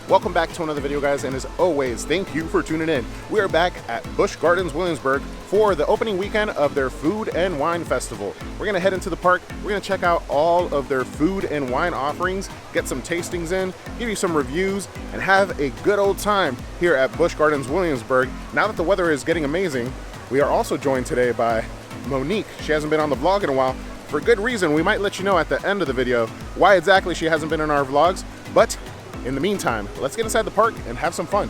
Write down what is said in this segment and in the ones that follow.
Welcome back to another video, guys, and as always, thank you for tuning in. We are back at Busch Gardens Williamsburg for the opening weekend of their Food and Wine Festival. We're gonna head into the park, we're gonna check out all of their food and wine offerings, get some tastings in, give you some reviews, and have a good old time here at Busch Gardens Williamsburg. Now that the weather is getting amazing, we are also joined today by Monique. She hasn't been on the vlog in a while. For good reason. We might let you know at the end of the video why exactly she hasn't been in our vlogs, but in the meantime, let's get inside the park and have some fun.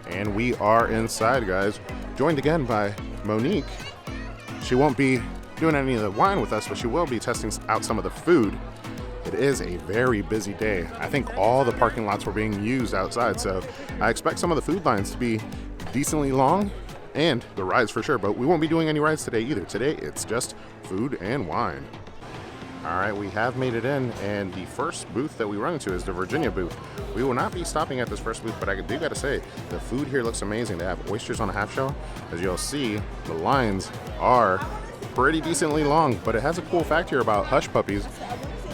And we are inside, guys, joined again by Monique. She won't be doing any of the wine with us, but she will be testing out some of the food. It is a very busy day. I think all the parking lots were being used outside, so I expect some of the food lines to be decently long, and the rides for sure, but we won't be doing any rides today either. Today, it's just food and wine. All right, we have made it in, and the first booth that we run into is the Virginia booth. We will not be stopping at this first booth, but I do gotta say, the food here looks amazing. They have oysters on a half shell. As you'll see, the lines are pretty decently long, but it has a cool fact here about hush puppies.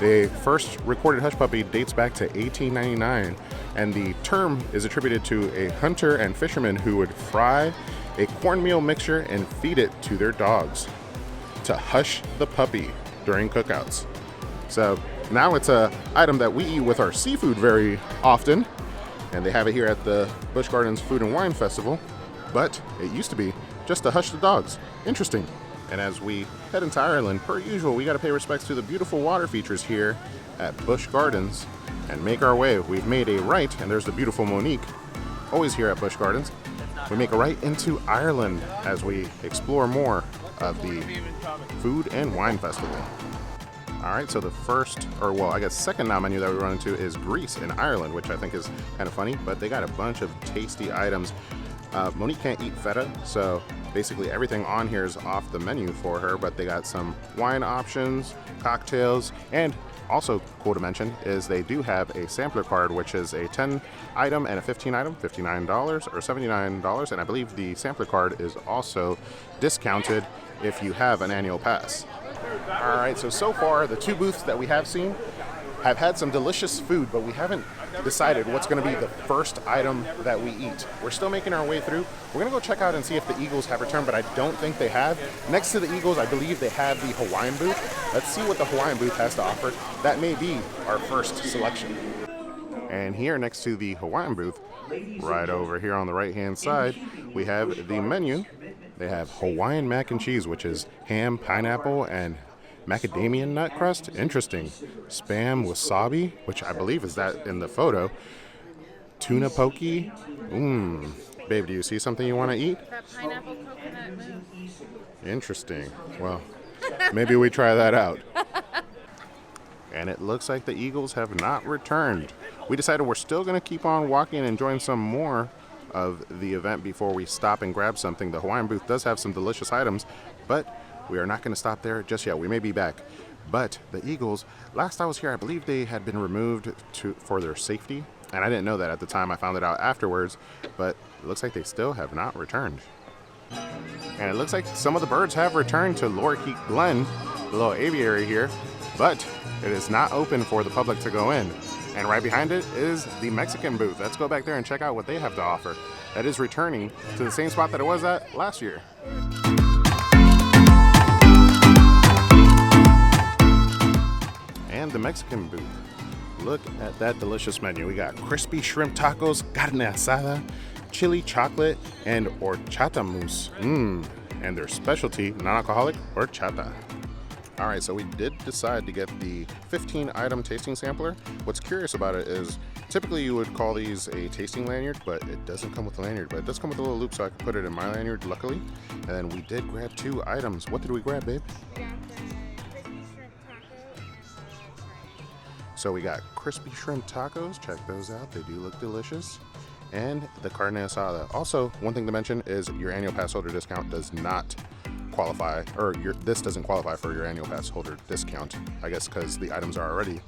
The first recorded hush puppy dates back to 1899, and the term is attributed to a hunter and fisherman who would fry a cornmeal mixture and feed it to their dogs to hush the puppy during cookouts. So now it's an item that we eat with our seafood very often, and they have it here at the Busch Gardens Food and Wine Festival, but it used to be just to hush the dogs. Interesting. And as we head into Ireland, per usual, we got to pay respects to the beautiful water features here at Busch Gardens and make our way. We've made a right, and there's the beautiful Monique, always here at Busch Gardens. We make a right into Ireland as we explore more of the Food and Wine Festival. All right, so the first, or well, I guess second now menu that we run into is Greece in Ireland, which I think is kind of funny, but they got a bunch of tasty items. Monique can't eat feta, so basically everything on here is off the menu for her, but they got some wine options, cocktails, and also cool to mention is they do have a sampler card, which is a 10 item and a 15 item, $59 or $79, and I believe the sampler card is also discounted if you have an annual pass. All right, so far the two booths that we have seen have had some delicious food, but we haven't decided what's going to be the first item that we eat. We're still making our way through. We're going to go check out and see if the Eagles have returned, but I don't think they have. Next to the Eagles, I believe they have the Hawaiian booth. Let's see what the Hawaiian booth has to offer. That may be our first selection. And here next to the Hawaiian booth, right over here on the right-hand side, we have the menu. They have Hawaiian mac and cheese, which is ham, pineapple, and macadamia nut crust. Interesting. Spam wasabi, which I believe is that in the photo. Tuna poke. Babe, do you see something you want to eat? That pineapple coconut mousse. Interesting. Well, maybe we try that out. And it looks like the Eagles have not returned. We decided we're still going to keep on walking and enjoying some more of the event before we stop and grab something. The Hawaiian booth does have some delicious items, but we are not going to stop there just yet. We may be back. But the Eagles, last I was here, I believe they had been removed for their safety. And I didn't know that at the time. I found it out afterwards. But it looks like they still have not returned. And it looks like some of the birds have returned to Lorikeet Glen, the little aviary here. But it is not open for the public to go in. And right behind it is the Mexican booth. Let's go back there and check out what they have to offer. That is returning to the same spot that it was at last year. And the Mexican booth. Look at that delicious menu. We got crispy shrimp tacos, carne asada, chili chocolate, and horchata mousse. And their specialty, non-alcoholic horchata. All right, so we did decide to get the 15 item tasting sampler. What's curious about it is typically you would call these a tasting lanyard, but it doesn't come with a lanyard, but it does come with a little loop so I can put it in my lanyard, luckily. And then we did grab 2 items. What did we grab, babe? So we got crispy shrimp tacos. Check those out. They do look delicious. And the carne asada. Also, one thing to mention is your annual pass holder discount does not qualify, or this doesn't qualify for your annual pass holder discount, I guess because the items are already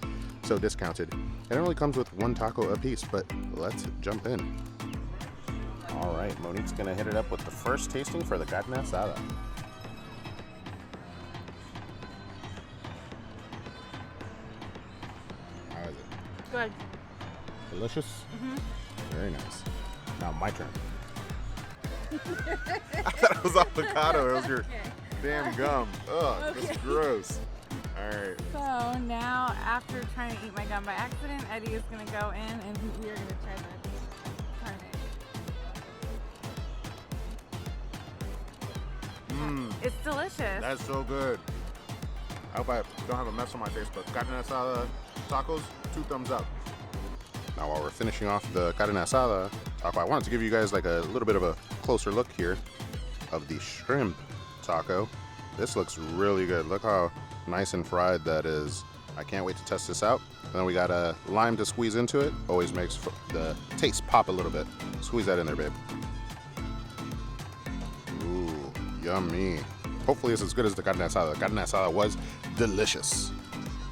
so discounted. It only comes with 1 taco a piece, but let's jump in. All right, Monique's gonna hit it up with the first tasting for the carne asada. How is it? Good. Delicious? Mm-hmm. Very nice. Now my turn. I thought it was avocado. It was your damn gum. Ugh, this is gross. All right. So now, after trying to eat my gum by accident, Eddie is going to go in and we are going to try the carne. It's delicious. That's so good. I hope I don't have a mess on my face, but carne asada tacos, 2 thumbs up. Now while we're finishing off the carne asada taco, I wanted to give you guys like a little bit of a closer look here of the shrimp taco. This looks really good. Look how nice and fried that is. I can't wait to test this out. And then we got a lime to squeeze into it. Always makes the taste pop a little bit. Squeeze that in there, babe. Ooh, yummy. Hopefully it's as good as the carne asada. The carne asada was delicious.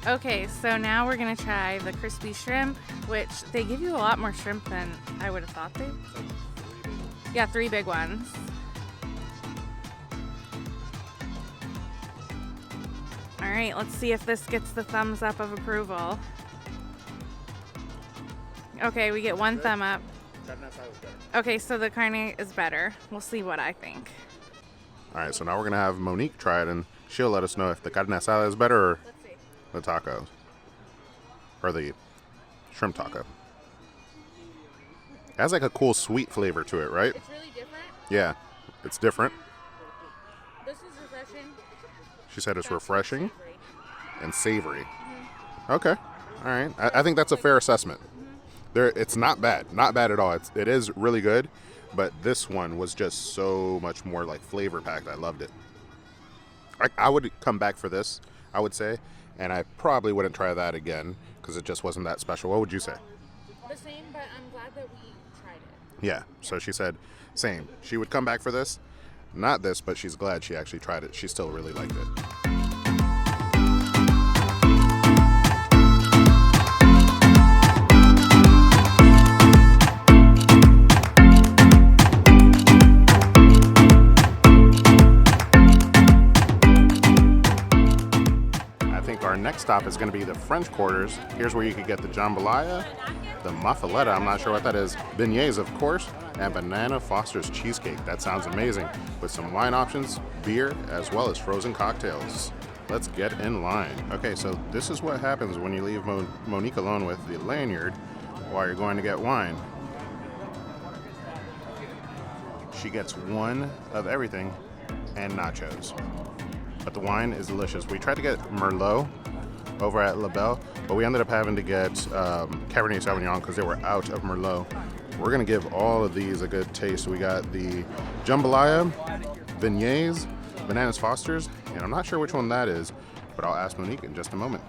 Okay, so now we're going to try the crispy shrimp, which they give you a lot more shrimp than I would have thought they. Yeah, 3 big ones. All right, let's see if this gets the thumbs up of approval. Okay, we get 1 thumb up. Okay, so the carne is better. We'll see what I think. All right, so now we're gonna have Monique try it, and she'll let us know if the carne asada is better or the tacos, or the shrimp taco. It has like a cool sweet flavor to it, right? It's really different. Yeah, it's different. This is refreshing. She said it's refreshing and savory. Okay, all right. I think that's a fair assessment. It's not bad, not bad at all. It is really good, but this one was just so much more like flavor packed. I loved it. I would come back for this, I would say, and I probably wouldn't try that again because it just wasn't that special. What would you say? The same, but I'm glad that we tried it. Yeah, so she said same. She would come back for this. Not this, but she's glad she actually tried it. She still really liked it. I think our next stop is going to be the French Quarters. Here's where you could get the jambalaya, the muffaletta, I'm not sure what that is, beignets, of course, and Banana Foster's cheesecake. That sounds amazing, with some wine options, beer, as well as frozen cocktails. Let's get in line. Okay, so this is what happens when you leave Monique alone with the lanyard while you're going to get wine. She gets 1 of everything and nachos. But the wine is delicious. We tried to get Merlot over at La Belle, but we ended up having to get Cabernet Sauvignon because they were out of Merlot. We're gonna give all of these a good taste. We got the jambalaya, beignets, Bananas Foster's, and I'm not sure which one that is, but I'll ask Monique in just a moment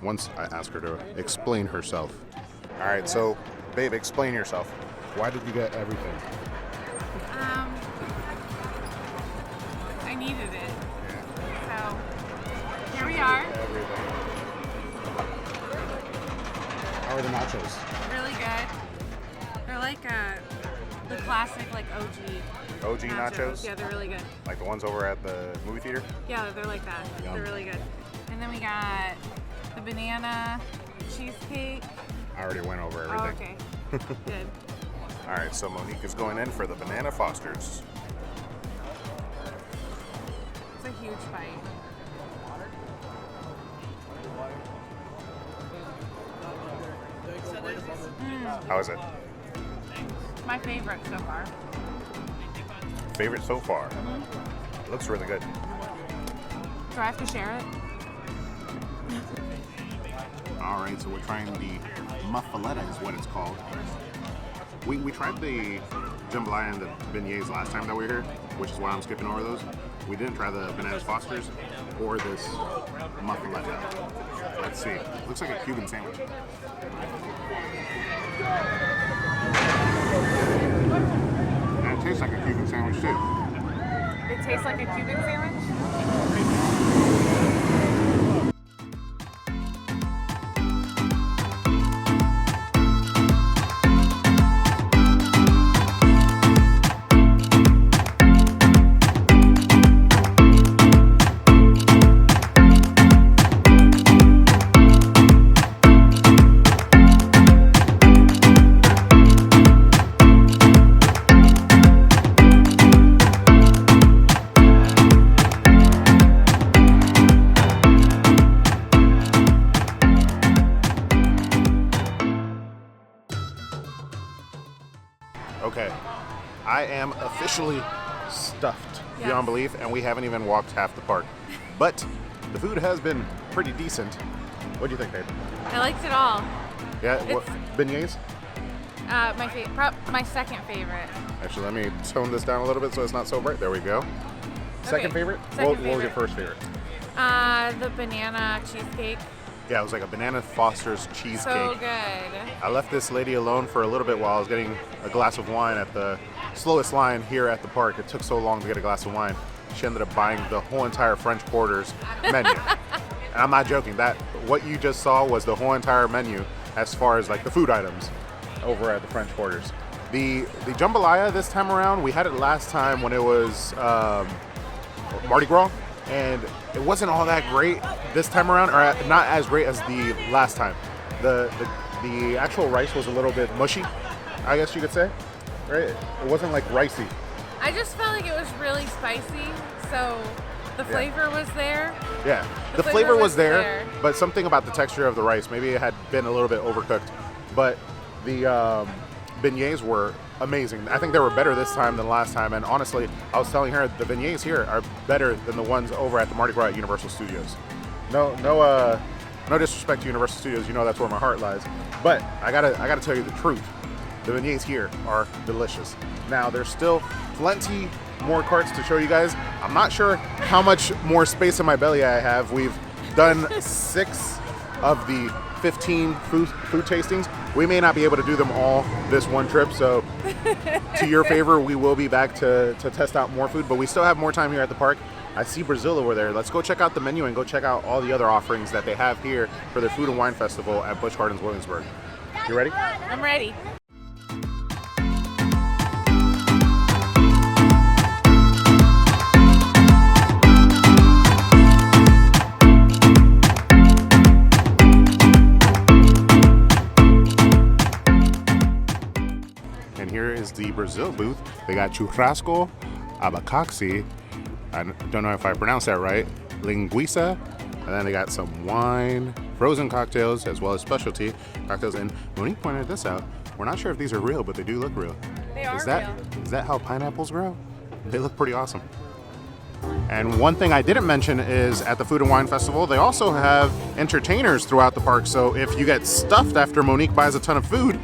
once I ask her to explain herself. All right, so babe, explain yourself. Why did you get everything? I needed it. So here we are. Everything. How are the nachos? Really good. They're like the classic like OG nachos? Yeah, they're really good. Like the ones over at the movie theater? Yeah, they're like that. Yum. They're really good. And then we got the banana cheesecake. I already went over Oh, everything. okay. Good. All right, so Monique is going in for the Banana Foster's. It's a huge bite. How is it? My favorite so far. Favorite so far? It looks really good. Do I have to share it? All right, so we're trying the muffaletta is what it's called. We tried the jambalaya and the beignets last time that we were here, which is why I'm skipping over those. We didn't try the Bananas Foster's or this muffaletta. Let's see. Looks like a Cuban sandwich. And it tastes like a Cuban sandwich too. It tastes like a Cuban sandwich? officially stuffed Yes. beyond belief, and we haven't even walked half the park. But the food has been pretty decent. What do you think, babe? I liked it all. Yeah, what, beignets? My second favorite. Actually, let me tone this down a little bit so it's not so bright. There we go. Second Okay, favorite? second What was your favorite. first favorite? The banana cheesecake. Yeah, it was like a banana Foster's cheesecake. So good. I left this lady alone for a little bit while I was getting a glass of wine at the slowest line here at the park. It took so long to get a glass of wine. She ended up buying the whole entire French Quarters menu. And I'm not joking. That what you just saw was the whole entire menu as far as like the food items over at the French Quarters. The jambalaya this time around, we had it last time when it was Mardi Gras, and it wasn't all that great this time around, or not as great as the last time. The actual rice was a little bit mushy, I guess you could say, right? It wasn't like ricey. I just felt like it was really spicy, so the flavor was there. Yeah, The the flavor flavor was was there, there. but something about the texture of the rice, maybe it had been a little bit overcooked. But the beignets were amazing. I think they were better this time than last time. And honestly, I was telling her the beignets here are better than the ones over at the Mardi Gras at Universal Studios. No disrespect to Universal Studios. You know that's where my heart lies. But I gotta tell you the truth. The beignets here are delicious. Now there's still plenty more carts to show you guys. I'm not sure how much more space in my belly I have. We've done 6 of the 15 food tastings. We may not be able to do them all this one trip, so to your favor, we will be back to test out more food, but we still have more time here at the park. I see Brazil over there. Let's go check out the menu and go check out all the other offerings that they have here for their Food and Wine Festival at Busch Gardens Williamsburg. You ready? I'm ready. And here is the Brazil booth. They got churrasco, abacaxi, I don't know if I pronounced that right, linguiça, and then they got some wine, frozen cocktails, as well as specialty cocktails. And Monique pointed this out. We're not sure if these are real, but they do look real. They are Is that real. is that how pineapples grow? They look pretty awesome. And one thing I didn't mention is at the Food and Wine Festival, they also have entertainers throughout the park. So if you get stuffed after Monique buys a ton of food,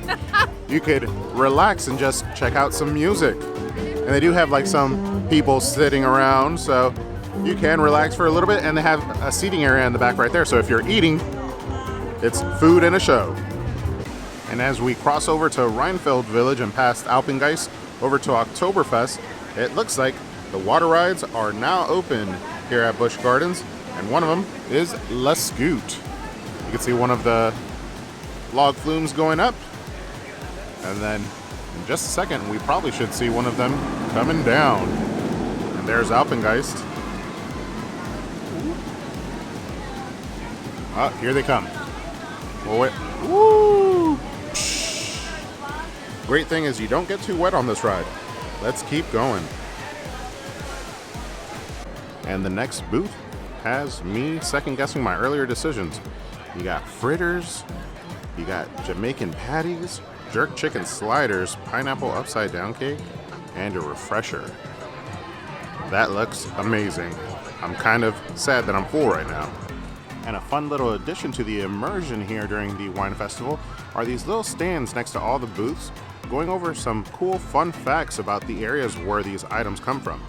you could relax and just check out some music. And they do have like some people sitting around, so you can relax for a little bit. And they have a seating area in the back right there. So if you're eating, it's food and a show. And as we cross over to Rheinfeld Village and past Alpengeist over to Oktoberfest, it looks like the water rides are now open here at Busch Gardens, and one of them is La Scoot. You can see one of the log flumes going up, and then in just a second we probably should see one of them coming down. And there's Alpengeist. Oh, here they come. Oh, wait. Woo! Great thing is you don't get too wet on this ride. Let's keep going. And the next booth has me second guessing my earlier decisions. You got fritters, you got Jamaican patties, jerk chicken sliders, pineapple upside down cake, and a refresher. That looks amazing. I'm kind of sad that I'm full right now. And a fun little addition to the immersion here during the wine festival are these little stands next to all the booths, going over some cool fun facts about the areas where these items come from.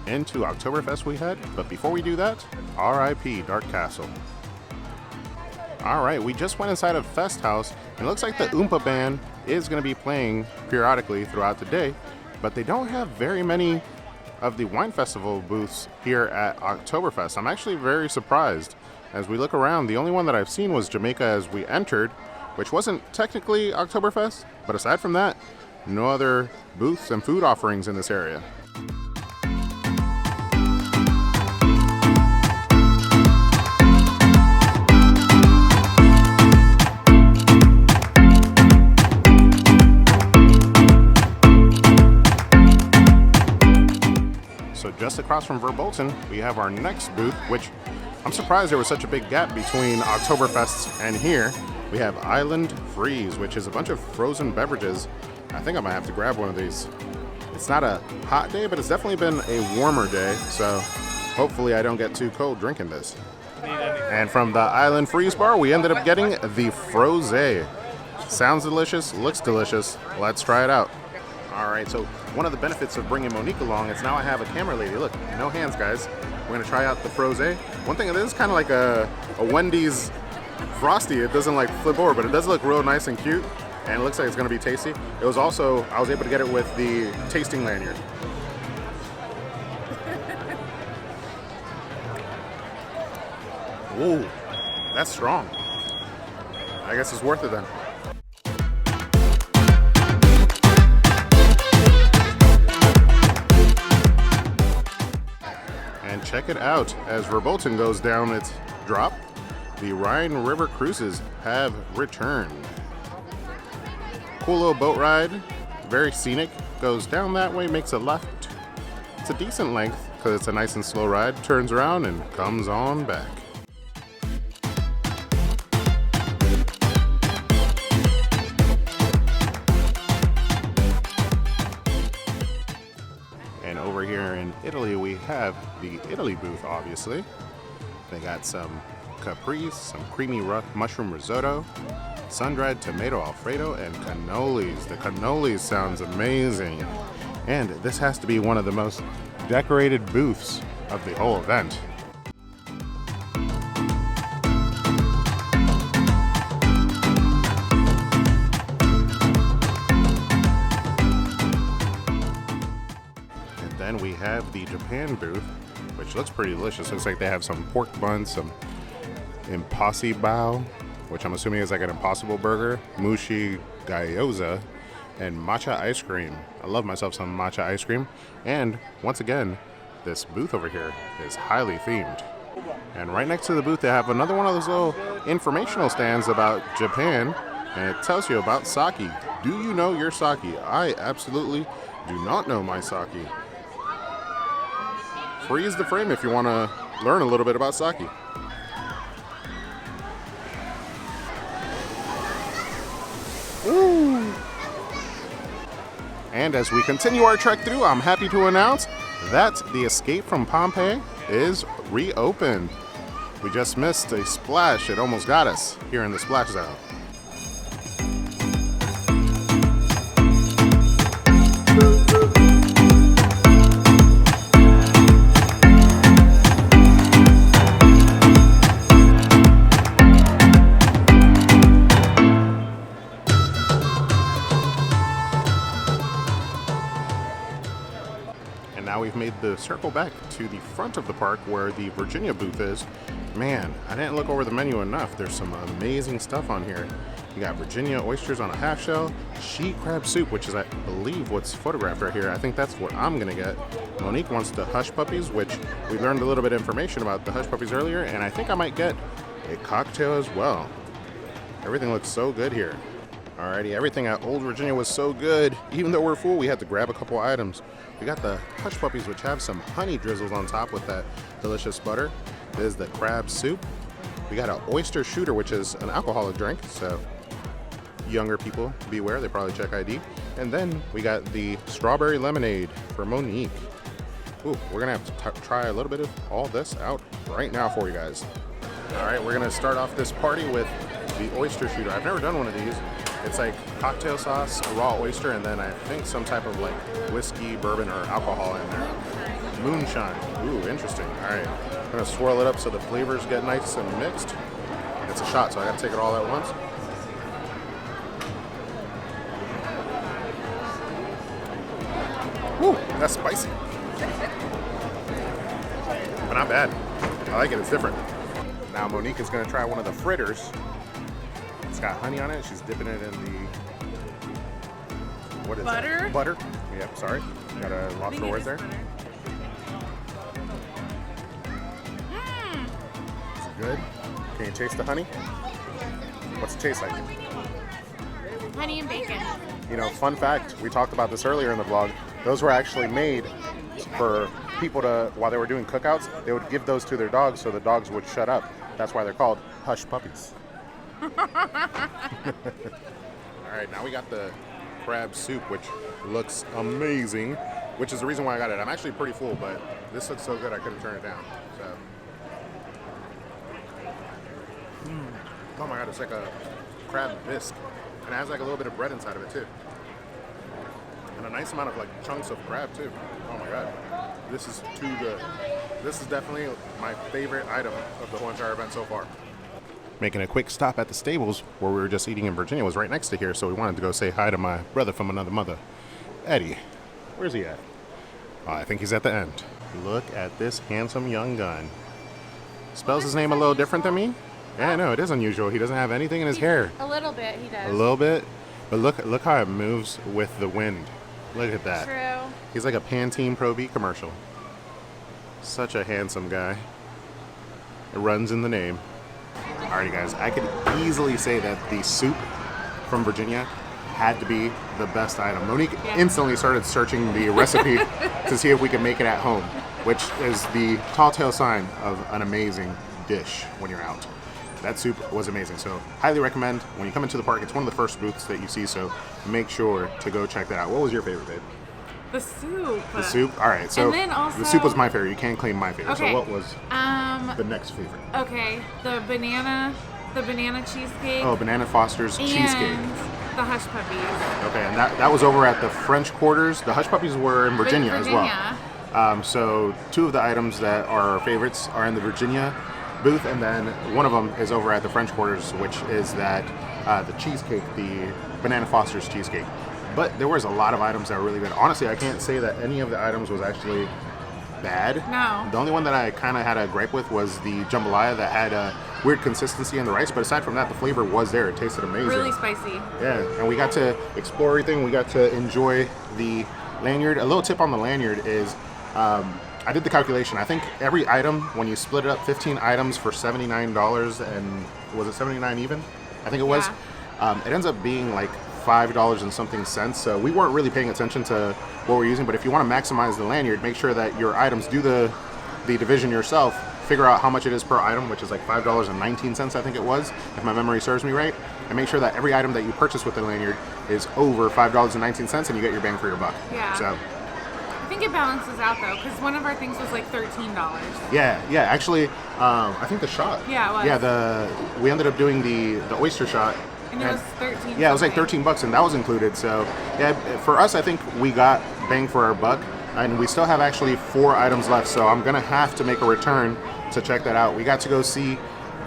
Into Oktoberfest we head, but before we do that, R.I.P. Dark Castle. Alright, we just went inside of Fest House, and it looks like the Oompa Band is going to be playing periodically throughout the day, but they don't have very many of the wine festival booths here at Oktoberfest. I'm actually very surprised. As we look around, the only one that I've seen was Jamaica as we entered, which wasn't technically Oktoberfest, but aside from that, no other booths and food offerings in this area. So just across from Verbolten, we have our next booth, which I'm surprised there was such a big gap between Oktoberfest and here. we have Island Freeze, which is a bunch of frozen beverages. I think I might have to grab one of these. It's not a hot day, but it's definitely been a warmer day, so hopefully I don't get too cold drinking this. And from the Island Freeze bar, we ended up getting the Frosé. Sounds delicious, looks delicious. Let's try it out. All right, so one of the benefits of bringing Monique along is now I have a camera lady. Look, no hands, guys. We're gonna try out the Frosé. One thing, it is kind of like a Wendy's Frosty. It doesn't like flip over, but it does look real nice and cute, and it looks like it's gonna be tasty. It was also, I was able to get it with the tasting lanyard. Whoa, that's strong. I guess it's worth it then. And check it out, as Verbolten goes down its drop, the Rhine River cruises have returned. Cool little boat ride, very scenic, goes down that way, makes a left. It's a decent length because it's a nice and slow ride, turns around and comes on back. And over here in Italy, we have the Italy booth, obviously. They got some caprese, some creamy mushroom risotto, sun-dried tomato alfredo, and cannolis. The cannolis sounds amazing. And this has to be one of the most decorated booths of the whole event. Then we have the Japan booth, which looks pretty delicious. Looks like they have some pork buns, some impossible, which I'm assuming is like an impossible burger, mushi gyoza, and matcha ice cream. I love myself some matcha ice cream. And once again, this booth over here is highly themed. And right next to the booth, they have another one of those little informational stands about Japan, and it tells you about sake. Do you know your sake? I absolutely do not know my sake. Freeze the frame if you want to learn a little bit about sake. Ooh. And as we continue our trek through, I'm happy to announce that the Escape from Pompeii is reopened. We just missed a splash. It almost got us here in the splash zone. Now we've made the circle back to the front of the park where the Virginia booth is. Man, I didn't look over the menu enough. There's some amazing stuff on here. You got Virginia oysters on a half shell, she crab soup, which is, I believe, what's photographed right here. I think that's what I'm gonna get. Monique wants the hush puppies, which we learned a little bit of information about the hush puppies earlier, and I think I might get a cocktail as well. Everything looks so good here. Alrighty, everything at Old Virginia was so good. Even though we're full, we had to grab a couple items. We got the hush puppies, which have some honey drizzles on top with that delicious butter. There's the crab soup. We got an oyster shooter, which is an alcoholic drink, so younger people beware, they probably check ID. And then we got the strawberry lemonade for Monique. Ooh, we're gonna have to try a little bit of all this out right now for you guys. All right, we're gonna start off this party with the oyster shooter. I've never done one of these. It's like cocktail sauce, a raw oyster, and then I think some type of like whiskey, bourbon, or alcohol in there. Moonshine. Ooh, interesting. All right, I'm gonna swirl it up so the flavors get nice and mixed. It's a shot, so I gotta take it all at once. Ooh, that's spicy. But not bad. I like it, it's different. Now Monique is gonna try one of the fritters. It's got honey on it. She's dipping it in the, what is butter? That? Butter. Yep, sorry. Got a lost for words there. Is it good? Can you taste the honey? What's it taste like? Honey and bacon. You know, fun fact, we talked about this earlier in the vlog. Those were actually made for people to, while they were doing cookouts, they would give those to their dogs so the dogs would shut up. That's why they're called hush puppies. Alright, now we got the crab soup, which looks amazing, which is the reason why I got it. I'm actually pretty full, but this looks so good I couldn't turn it down. So, oh my god, it's like a crab bisque, and it has like a little bit of bread inside of it too, and a nice amount of like chunks of crab too. Oh my god, this is too good. This is definitely my favorite item of the whole entire event so far. Making a quick stop at the stables where we were just eating in Virginia. It was right next to here, so we wanted to go say hi to my brother from another mother, Eddie. Where's he at? Oh, I think he's at the end. Look at this handsome young gun. Spells his name a little different than me? Yeah, no, it is unusual. He doesn't have anything in his hair. A little bit, he does. A little bit? But look how it moves with the wind. Look at that. True. He's like a Pantene Pro V commercial. Such a handsome guy. It runs in the name. Alrighty guys, I could easily say that the soup from Virginia had to be the best item. Monique instantly started searching the recipe to see if we could make it at home, which is the tall tale sign of an amazing dish when you're out. That soup was amazing, so highly recommend when you come into the park. It's one of the first booths that you see, so make sure to go check that out. What was your favorite, babe? The soup. The soup? Alright, so and then also, the soup was my favorite. You can't claim my favorite. Okay. So what was the next favorite? Okay, the banana cheesecake. Oh, Banana Foster's cheesecake. The Hush Puppies. Okay, and that was over at the French Quarters. The Hush Puppies were in Virginia as well. So two of the items that are our favorites are in the Virginia booth, and then one of them is over at the French Quarters, which is that the cheesecake, the Banana Foster's cheesecake. But there was a lot of items that were really good. Honestly, I can't say that any of the items was actually bad. No. The only one that I kind of had a gripe with was the jambalaya that had a weird consistency in the rice, but aside from that, the flavor was there. It tasted amazing. Really spicy. Yeah, and we got to explore everything. We got to enjoy the lanyard. A little tip on the lanyard is, I did the calculation. I think every item, when you split it up, 15 items for $79, and was it 79 even? I think it was. Yeah. It ends up being like $5 and something cents. So we weren't really paying attention to what we're using, but if you want to maximize the lanyard, make sure that your items do the division yourself. Figure out how much it is per item, which is like $5.19, I think it was, if my memory serves me right. And make sure that every item that you purchase with the lanyard is over $5.19, and you get your bang for your buck. Yeah. So I think it balances out though, because one of our things was like $13. Yeah. Actually, I think the shot. Yeah, it was. Yeah, we ended up doing the oyster shot. And it was 13. Yeah, it was like $13, and that was included. So yeah, for us, I think we got bang for our buck, and we still have actually 4 items left. So I'm gonna have to make a return to check that out. We got to go see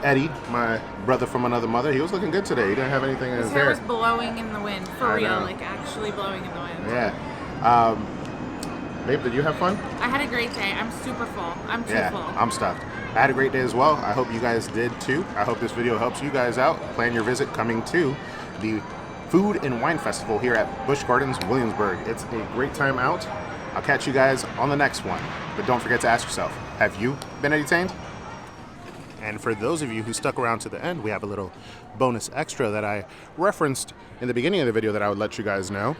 Eddie, my brother from another mother. He was looking good today. He didn't have anything in his hair. His hair was blowing in the wind, for real, like actually blowing in the wind. Yeah. Babe, did you have fun? I had a great day. I'm super full. I'm too full. I'm stuffed. I had a great day as well. I hope you guys did too. I hope this video helps you guys out. Plan your visit coming to the Food and Wine Festival here at Busch Gardens Williamsburg. It's a great time out. I'll catch you guys on the next one. But don't forget to ask yourself, have you been entertained? And for those of you who stuck around to the end, we have a little bonus extra that I referenced in the beginning of the video that I would let you guys know.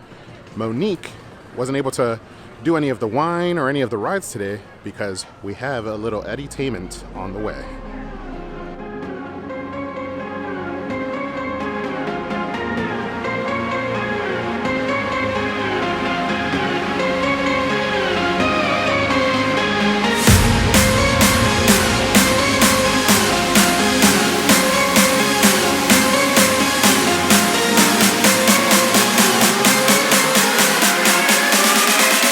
Monique wasn't able to do any of the wine or any of the rides today because we have a little edutainment on the way.